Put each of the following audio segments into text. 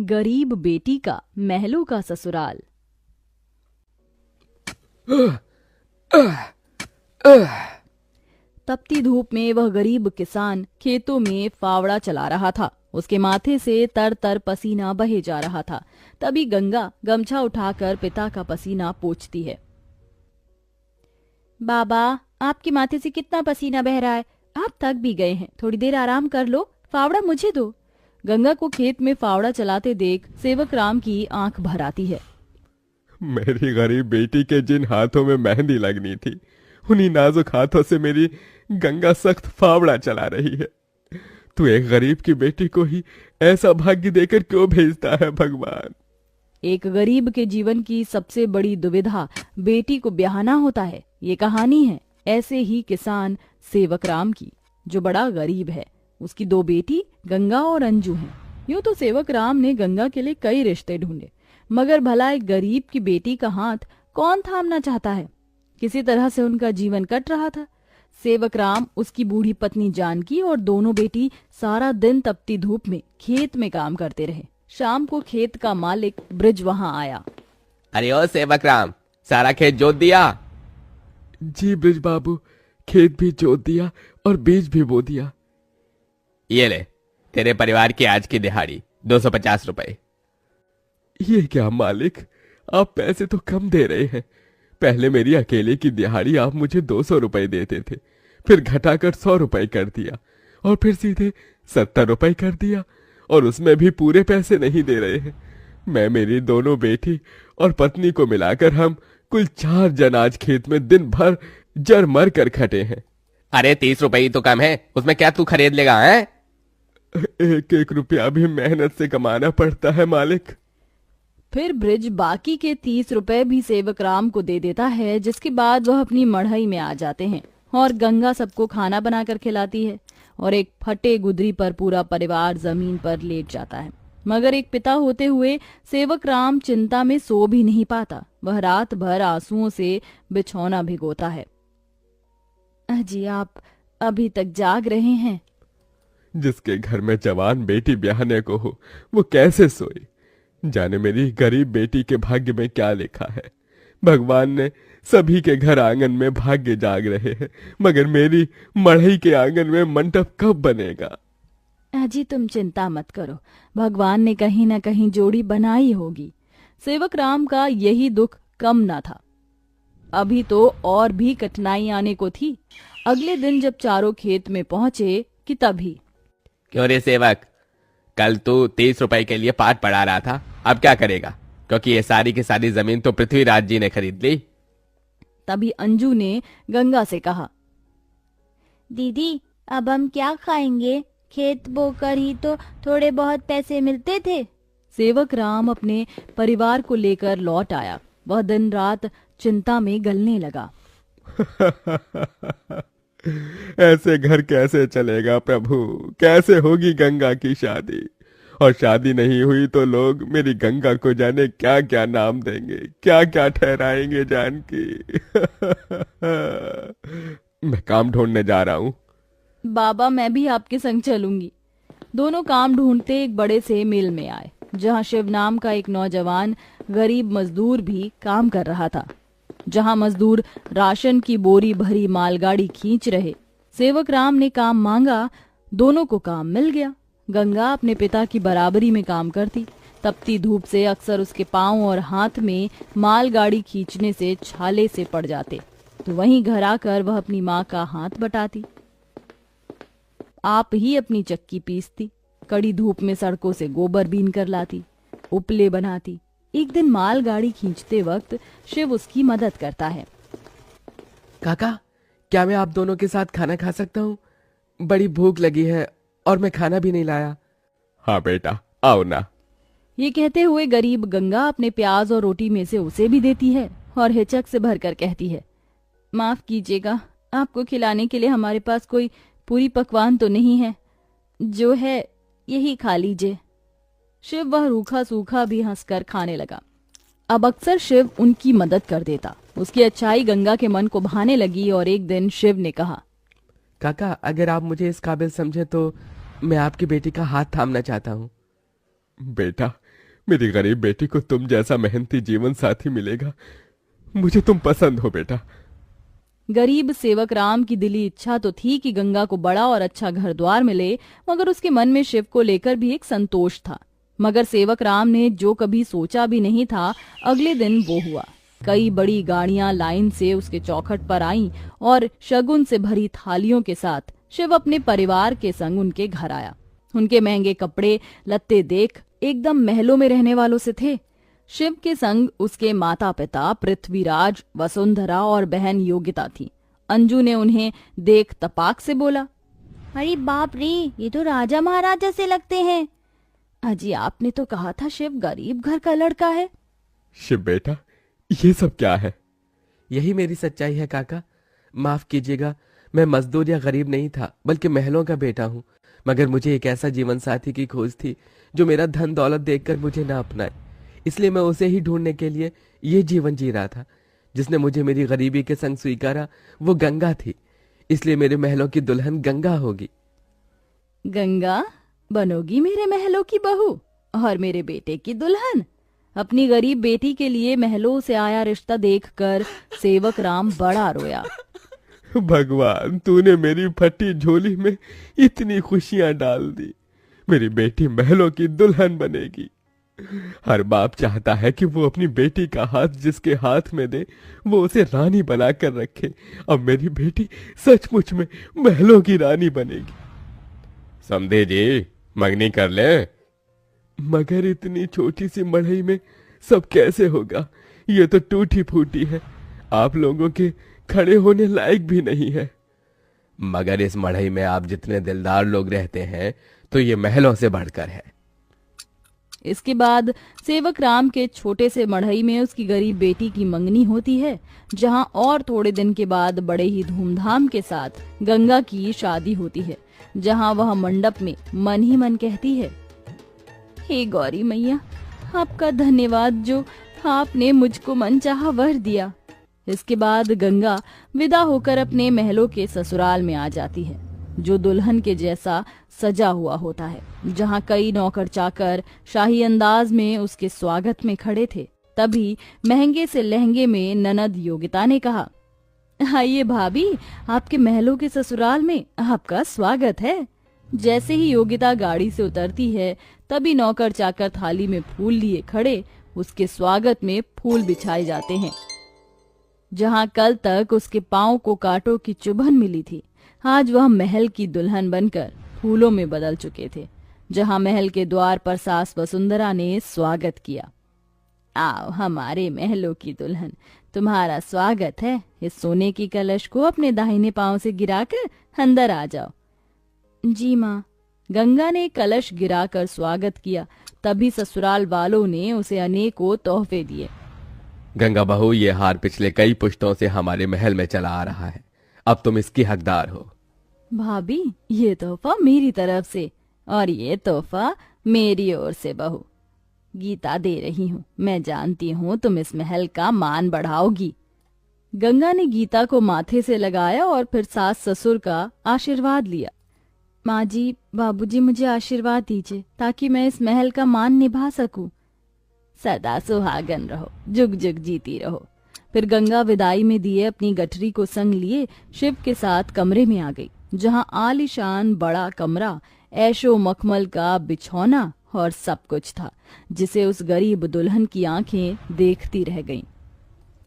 गरीब बेटी का महलों का ससुराल। तपती धूप में वह गरीब किसान खेतों में फावड़ा चला रहा था। उसके माथे से तर तर पसीना बहे जा रहा था। तभी गंगा गमछा उठाकर पिता का पसीना पोंछती है। बाबा, आपके माथे से कितना पसीना बह रहा है, आप थक भी गए हैं, थोड़ी देर आराम कर लो, फावड़ा मुझे दो। गंगा को खेत में फावड़ा चलाते देख सेवक राम की आंख भर आती है। मेरी गरीब बेटी के जिन हाथों में मेहंदी लगनी थी, उन्हीं नाजुक हाथों से मेरी गंगा सख्त फावड़ा चला रही है। तू एक गरीब की बेटी को ही ऐसा भाग्य देकर क्यों भेजता है भगवान? एक गरीब के जीवन की सबसे बड़ी दुविधा बेटी को ब्याहना होता है। ये कहानी है ऐसे ही किसान सेवक राम की, जो बड़ा गरीब है। उसकी दो बेटी गंगा और अंजू हैं। यूं तो सेवक राम ने गंगा के लिए कई रिश्ते ढूंढे, मगर भला एक गरीब की बेटी का हाथ कौन थामना चाहता है। किसी तरह से उनका जीवन कट रहा था। सेवक राम, उसकी बूढ़ी पत्नी जानकी और दोनों बेटी सारा दिन तपती धूप में खेत में काम करते रहे। शाम को खेत का मालिक ब्रिज वहां आया। अरे ओ सेवक राम, सारा खेत जोत दिया? जी ब्रिज बाबू, खेत भी जोत दिया और बीज भी बो दिया। ये ले, तेरे परिवार की आज की दिहाड़ी 250 रुपए। ये क्या मालिक, आप पैसे तो कम दे रहे हैं। पहले मेरी अकेले की दिहाड़ी आप मुझे 200 रुपए देते थे, फिर घटाकर 100 रुपए कर दिया और फिर सीधे 70 रुपए कर दिया, और उसमें भी पूरे पैसे नहीं दे रहे हैं। मैं, मेरी दोनों बेटी और पत्नी को मिलाकर हम कुल 4 जन आज खेत में दिन भर जर मर कर खटे हैं। अरे 30 रुपए ही तो कम है, उसमें क्या तू खरीद लेगा? है एक एक रुपया भी मेहनत से कमाना पड़ता है मालिक। फिर ब्रिज बाकी के 30 रुपए भी सेवक राम को दे देता है, जिसके बाद वह अपनी मढ़ई में आ जाते हैं और गंगा सबको खाना बनाकर खिलाती है और एक फटे गुदरी पर पूरा परिवार जमीन पर लेट जाता है। मगर एक पिता होते हुए सेवक राम चिंता में सो भी नहीं पाता। वह रात भर आंसुओं से बिछौना भिगोता है। अजी, आप अभी तक जाग रहे हैं? जिसके घर में जवान बेटी ब्याहने को हो, वो कैसे सोए? जाने मेरी गरीब बेटी के भाग्य में क्या लिखा है। भगवान ने सभी के घर आंगन में भाग्य जाग रहे हैं, मगर मेरी मढ़ई के आंगन में मंडप कब बनेगा? अजी, तुम चिंता मत करो, भगवान ने कहीं न कहीं जोड़ी बनाई होगी। सेवक राम का यही दुख कम न था। अभी तो और भी कठिनाई आने को थी। अगले दिन जब चारों खेत में पहुंचे कि तभी। क्यों रे सेवक, कल तू 30 रुपए के लिए पाठ पढ़ा रहा था, अब क्या करेगा? क्योंकि ये सारी की सारी जमीन तो पृथ्वीराज जी ने खरीद ली। तभी अंजू ने गंगा से कहा, दीदी, अब हम क्या खाएंगे? खेत बोकर ही तो थोड़े बहुत पैसे मिलते थे। सेवक राम अपने परिवार को लेकर लौट आया। वह दिन रात चिंता में गलने लगा। ऐसे घर कैसे चलेगा प्रभु? कैसे होगी गंगा की शादी? और शादी नहीं हुई तो लोग मेरी गंगा को जाने क्या क्या नाम देंगे, क्या क्या ठहराएंगे जानकी। मैं काम ढूंढने जा रहा हूँ। बाबा, मैं भी आपके संग चलूंगी। दोनों काम ढूंढते एक बड़े से मिल में आए, जहां शिव नाम का एक नौजवान गरीब मजदूर भी काम कर रहा था। जहां मजदूर राशन की बोरी भरी मालगाड़ी खींच रहे। सेवक राम ने काम मांगा, दोनों को काम मिल गया। गंगा अपने पिता की बराबरी में काम करती। तपती धूप से अक्सर उसके पांव और हाथ में मालगाड़ी खींचने से छाले से पड़ जाते, तो वहीं घर आकर वह अपनी माँ का हाथ बटाती। आप ही अपनी चक्की पीसती, कड़ी धूप में सड़कों से गोबर बीन कर लाती, उपले बनाती। एक दिन मालगाड़ी खींचते वक्त शिव उसकी मदद करता है। काका, क्या मैं आप दोनों के साथ खाना खा सकता हूँ? बड़ी भूख लगी है और मैं खाना भी नहीं लाया। हाँ बेटा, आओ ना। ये कहते हुए गरीब गंगा अपने प्याज और रोटी में से उसे भी देती है और हिचक से भरकर कहती है, माफ कीजिएगा, आपको खिलाने के लिए हमारे पास कोई पूरी पकवान तो नहीं है, जो है यही खा लीजिए। शिव वह रूखा सूखा भी हंसकर खाने लगा। अब अक्सर शिव उनकी मदद कर देता। उसकी अच्छाई गंगा के मन को भाने लगी और एक दिन शिव ने कहा, काका, अगर आप मुझे इस काबिल समझे तो मैं आपकी बेटी का हाथ थामना चाहता हूँ। बेटा, मेरी गरीब बेटी को तुम जैसा मेहनती जीवन साथी मिलेगा। मुझे तुम पसंद हो बेटा। गरीब सेवक राम की दिली इच्छा तो थी कि गंगा को बड़ा और अच्छा घर द्वार मिले, मगर उसके मन में शिव को लेकर भी एक संतोष था। मगर सेवक राम ने जो कभी सोचा भी नहीं था, अगले दिन वो हुआ। कई बड़ी गाड़ियां लाइन से उसके चौखट पर आईं और शगुन से भरी थालियों के साथ शिव अपने परिवार के संग उनके घर आया। उनके महंगे कपड़े लत्ते देख एकदम महलों में रहने वालों से थे। शिव के संग उसके माता पिता पृथ्वीराज, वसुंधरा और बहन योगिता थी। अंजू ने उन्हें देख तपाक से बोला, अरे बाप रे, ये तो राजा महाराजा से लगते हैं। अजी, आपने तो कहा था शिव गरीब घर का लड़का है। शिव बेटा, ये सब क्या है? यही मेरी सच्चाई है काका। माफ कीजिएगा, मैं मजदूर या गरीब नहीं था, बल्कि महलों का बेटा हूँ। मगर मुझे एक ऐसा जीवन साथी की खोज थी जो मेरा धन दौलत देखकर मुझे ना अपनाए। इसलिए मैं उसे ही ढूंढने के लिए ये जीवन जी रहा था। जिसने मुझे मेरी गरीबी के संग स्वीकारा वो गंगा थी। इसलिए मेरे महलों की दुल्हन गंगा होगी। गंगा बनोगी मेरे महलों की बहू और मेरे बेटे की दुल्हन। अपनी गरीब बेटी के लिए महलों से आया रिश्ता देखकर सेवक राम बड़ा रोया। भगवान, तूने मेरी फटी झोली में इतनी खुशियां डाल दी। मेरी बेटी महलों की दुल्हन बनेगी। हर बाप चाहता है कि वो अपनी बेटी का हाथ जिसके हाथ में दे वो उसे रानी बनाकर रखे। अब मेरी बेटी सचमुच में महलों की रानी बनेगी। समझे जी, मंगनी कर ले। मगर इतनी छोटी सी मड़ई में सब कैसे होगा? ये तो टूटी फूटी है, आप लोगों के खड़े होने लायक भी नहीं है। मगर इस मड़ई में आप जितने दिलदार लोग रहते हैं तो ये महलों से बढ़कर है। इसके बाद सेवक राम के छोटे से मढ़ई में उसकी गरीब बेटी की मंगनी होती है, जहां और थोड़े दिन के बाद बड़े ही धूमधाम के साथ गंगा की शादी होती है, जहां वह मंडप में मन ही मन कहती है, हे गौरी मैया, आपका धन्यवाद जो आपने मुझको मनचाहा वर दिया। इसके बाद गंगा विदा होकर अपने महलों के ससुराल में आ जाती है, जो दुल्हन के जैसा सजा हुआ होता है, जहां कई नौकर चाकर शाही अंदाज में उसके स्वागत में खड़े थे। तभी महंगे से लहंगे में ननद योगिता ने कहा, आइए भाभी, आपके महलों के ससुराल में आपका स्वागत है। जैसे ही योगिता गाड़ी से उतरती है, तभी नौकर चाकर थाली में फूल लिए खड़े उसके स्वागत में फूल बिछाए जाते हैं। जहां कल तक उसके पांव को कांटों की चुभन मिली थी, आज वह महल की दुल्हन बनकर फूलों में बदल चुके थे। जहां महल के द्वार पर सास वसुंधरा ने स्वागत किया, आओ हमारे महलों की दुल्हन, तुम्हारा स्वागत है। इस सोने की कलश को अपने दाहिने पांव से गिराकर अंदर आ जाओ। जी माँ। गंगा ने कलश गिराकर स्वागत किया। तभी ससुराल वालों ने उसे अनेकों तोहफे दिए। गंगा बहू, ये हार पिछले कई पुश्तों से हमारे महल में चला आ रहा है। अब तुम इसकी हकदार हो। भाभी, ये तोहफा मेरी तरफ से और ये तोहफा मेरी ओर से बहू। गीता दे रही हूँ, मैं जानती हूँ तुम इस महल का मान बढ़ाओगी। गंगा ने गीता को माथे से लगाया और फिर सास ससुर का आशीर्वाद लिया। माँ जी, बाबूजी, मुझे आशीर्वाद दीजिए ताकि मैं इस महल का मान निभा सकूं। सदा सुहागन रहो, जुग जुग जीती रहो। फिर गंगा विदाई में दिए अपनी गठरी को संग लिए शिव के साथ कमरे में आ गई, जहां आलीशान बड़ा कमरा, ऐशो मखमल का बिछौना और सब कुछ था, जिसे उस गरीब दुल्हन की आंखें देखती रह गईं।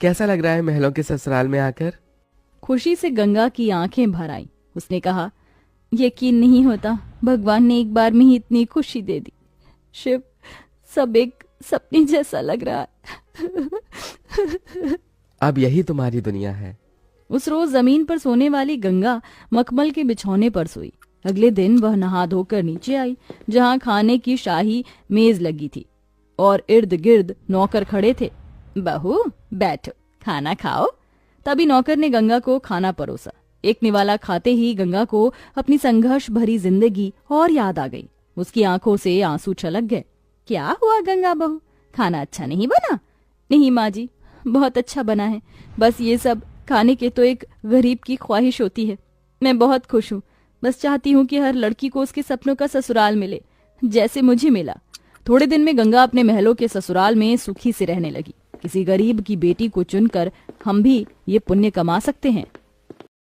कैसा लग रहा है महलों के ससुराल में आकर? खुशी से गंगा की आंखें भर आईं। उसने कहा, यकीन नहीं होता, भगवान ने एक बार में ही इतनी खुशी दे दी। शिव, सब एक सपने जैसा लग रहा है। अब यही तुम्हारी दुनिया है। उस रोज जमीन पर सोने वाली गंगा मखमल के बिछौने पर सोई। अगले दिन वह नहा धोकर नीचे आई, जहां खाने की शाही मेज लगी थी और इर्द गिर्द नौकर खड़े थे। बहू बैठो, खाना खाओ। तभी नौकर ने गंगा को खाना परोसा। एक निवाला खाते ही गंगा को अपनी संघर्ष भरी जिंदगी और याद आ गई। उसकी आंखों से आंसू छलक गए। क्या हुआ गंगा बहू, खाना अच्छा नहीं बना? नहीं माँ जी, बहुत अच्छा बना है, बस ये सब खाने के तो एक गरीब की ख्वाहिश होती है। मैं बहुत खुश हूँ, बस चाहती हूँ कि हर लड़की को उसके सपनों का ससुराल मिले, जैसे मुझे मिला। थोड़े दिन में गंगा अपने महलों के ससुराल में सुखी से रहने लगी। किसी गरीब की बेटी को चुनकर हम भी ये पुण्य कमा सकते हैं।